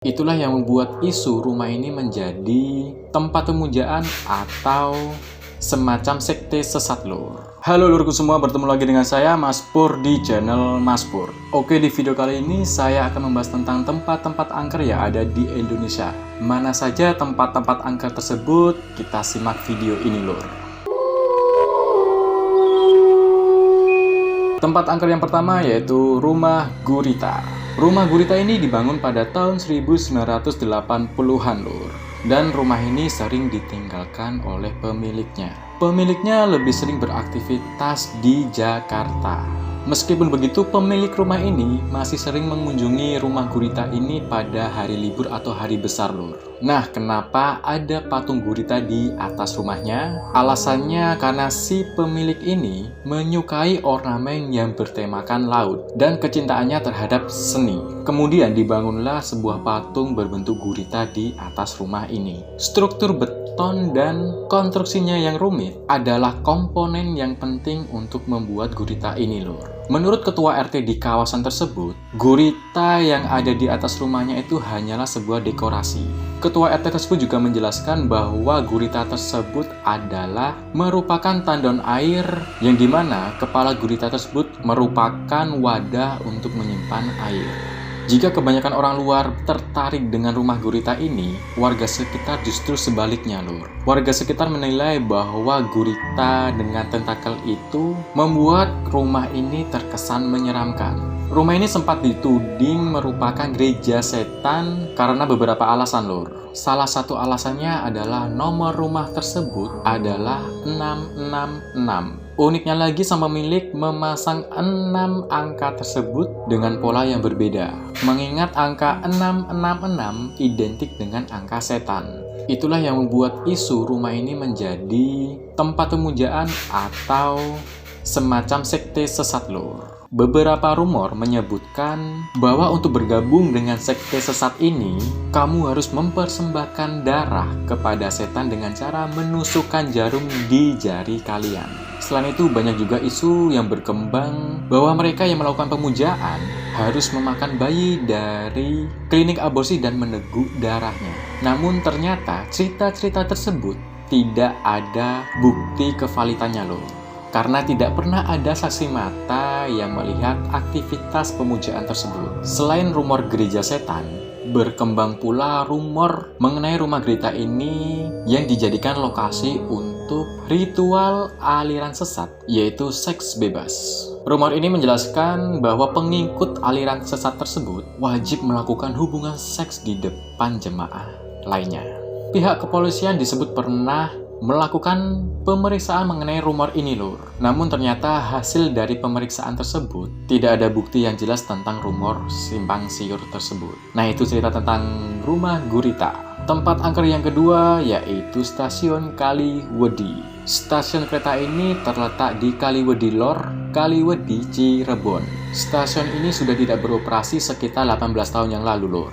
Itulah yang membuat isu rumah ini menjadi tempat pemujaan atau semacam sekte sesat lur. Halo lurku semua, bertemu lagi dengan saya Mas Pur di channel Mas Pur. Oke, di video kali ini saya akan membahas tentang tempat-tempat angker yang ada di Indonesia. Mana saja tempat-tempat angker tersebut? Kita simak video ini lur. Tempat angker yang pertama yaitu Rumah Gurita. Rumah Gurita ini dibangun pada tahun 1980-an lur. Dan rumah ini sering ditinggalkan oleh pemiliknya. Pemiliknya lebih sering beraktivitas di Jakarta. Meskipun begitu, pemilik rumah ini masih sering mengunjungi rumah Gurita ini pada hari libur atau hari besar lur. Nah, kenapa ada patung Gurita di atas rumahnya? Alasannya karena si pemilik ini menyukai ornamen yang bertemakan laut dan kecintaannya terhadap seni. Kemudian dibangunlah sebuah patung berbentuk gurita di atas rumah ini. Struktur beton dan konstruksinya yang rumit adalah komponen yang penting untuk membuat gurita ini lur. Menurut ketua RT di kawasan tersebut, gurita yang ada di atas rumahnya itu hanyalah sebuah dekorasi. Ketua RT tersebut juga menjelaskan bahwa gurita tersebut adalah merupakan tandon air yang dimana kepala gurita tersebut merupakan wadah untuk menyimpan air. Jika kebanyakan orang luar tertarik dengan rumah gurita ini, warga sekitar justru sebaliknya lur. Warga sekitar menilai bahwa gurita dengan tentakel itu membuat rumah ini terkesan menyeramkan. Rumah ini sempat dituding merupakan gereja setan karena beberapa alasan lur. Salah satu alasannya adalah nomor rumah tersebut adalah 666. Uniknya lagi, sang pemilik memasang 6 angka tersebut dengan pola yang berbeda. Mengingat angka 666 identik dengan angka setan. Itulah yang membuat isu rumah ini menjadi tempat pemujaan atau semacam sekte sesat lur. Beberapa rumor menyebutkan bahwa untuk bergabung dengan sekte sesat ini, kamu harus mempersembahkan darah kepada setan dengan cara menusukkan jarum di jari kalian. Selain itu, banyak juga isu yang berkembang bahwa mereka yang melakukan pemujaan harus memakan bayi dari klinik aborsi dan meneguk darahnya. Namun ternyata cerita-cerita tersebut tidak ada bukti kevalitannya loh. Karena tidak pernah ada saksi mata yang melihat aktivitas pemujaan tersebut. Selain rumor gereja setan, berkembang pula rumor mengenai rumah Gurita ini yang dijadikan lokasi untuk ritual aliran sesat, yaitu seks bebas. Rumor ini menjelaskan bahwa pengikut aliran sesat tersebut wajib melakukan hubungan seks di depan jemaah lainnya. Pihak kepolisian disebut pernah melakukan pemeriksaan mengenai rumor ini lur. Namun ternyata hasil dari pemeriksaan tersebut tidak ada bukti yang jelas tentang rumor simpang siur tersebut. Nah, itu cerita tentang rumah Gurita. Tempat angker yang kedua yaitu Stasiun Kaliwedi. Stasiun kereta ini terletak di Kaliwedi Lor, Kaliwedi, Cirebon. Stasiun ini sudah tidak beroperasi sekitar 18 tahun yang lalu lur.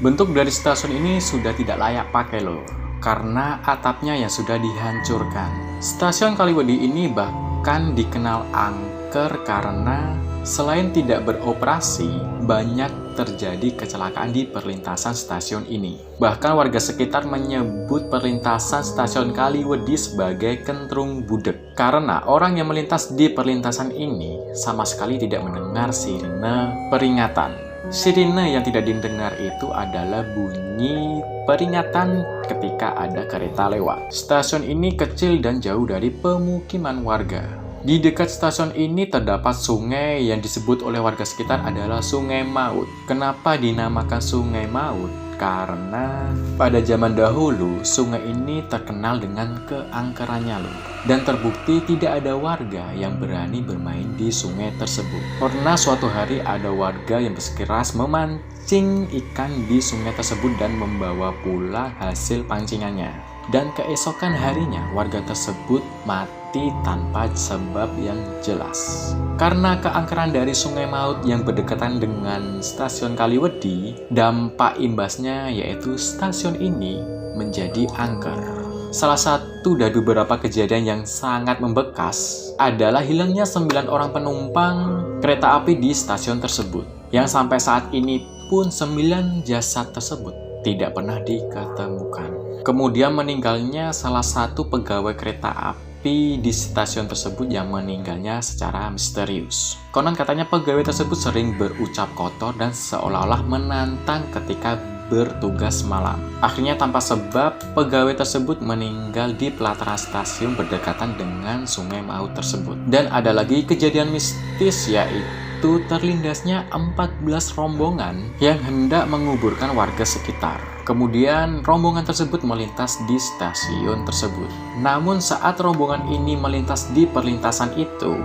Bentuk dari stasiun ini sudah tidak layak pakai lur, karena atapnya yang sudah dihancurkan. Stasiun Kaliwedi ini bahkan dikenal angker karena selain tidak beroperasi, banyak terjadi kecelakaan di perlintasan stasiun ini. Bahkan warga sekitar menyebut perlintasan stasiun Kaliwedi sebagai kentrung budek. Karena orang yang melintas di perlintasan ini sama sekali tidak mendengar sirine peringatan. Sirine yang tidak didengar itu adalah bunyi peringatan ketika ada kereta lewat. Stasiun ini kecil dan jauh dari pemukiman warga. Di dekat stasiun ini terdapat sungai yang disebut oleh warga sekitar adalah Sungai Maut. Kenapa dinamakan Sungai Maut? Karena pada zaman dahulu sungai ini terkenal dengan keangkerannya loh. Dan terbukti tidak ada warga yang berani bermain di sungai tersebut. Pernah suatu hari ada warga yang bersikeras memancing ikan di sungai tersebut dan membawa pula hasil pancingannya. Dan keesokan harinya warga tersebut mati tanpa sebab yang jelas. Karena keangkeran dari Sungai Maut yang berdekatan dengan stasiun Kaliwedi, dampak imbasnya yaitu stasiun ini menjadi angker. Salah satu dari beberapa kejadian yang sangat membekas adalah hilangnya 9 orang penumpang kereta api di stasiun tersebut, yang sampai saat ini Namun 9 jasad tersebut tidak pernah diketemukan. Kemudian meninggalnya salah satu pegawai kereta api di stasiun tersebut yang meninggalnya secara misterius. Konon katanya pegawai tersebut sering berucap kotor dan seolah-olah menantang ketika bertugas malam. Akhirnya tanpa sebab, pegawai tersebut meninggal di pelataran stasiun berdekatan dengan Sungai Maut tersebut. Dan ada lagi kejadian mistis, yaitu terlindasnya 14 rombongan yang hendak menguburkan warga sekitar. Kemudian rombongan tersebut melintas di stasiun tersebut. Namun saat rombongan ini melintas di perlintasan itu,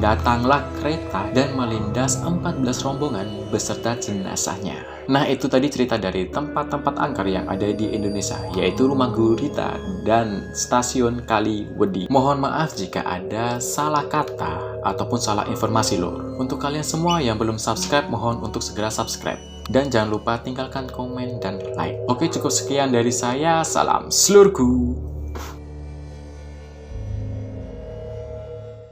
datanglah kereta dan melindas 14 rombongan beserta jenazahnya. Nah, itu tadi cerita dari tempat-tempat angker yang ada di Indonesia, yaitu Rumah Gurita dan Stasiun Kaliwedi. Mohon maaf jika ada salah kata ataupun salah informasi lor. Untuk kalian semua yang belum subscribe, mohon untuk segera subscribe. Dan jangan lupa tinggalkan komen dan like. Oke, cukup sekian dari saya. Salam selurku.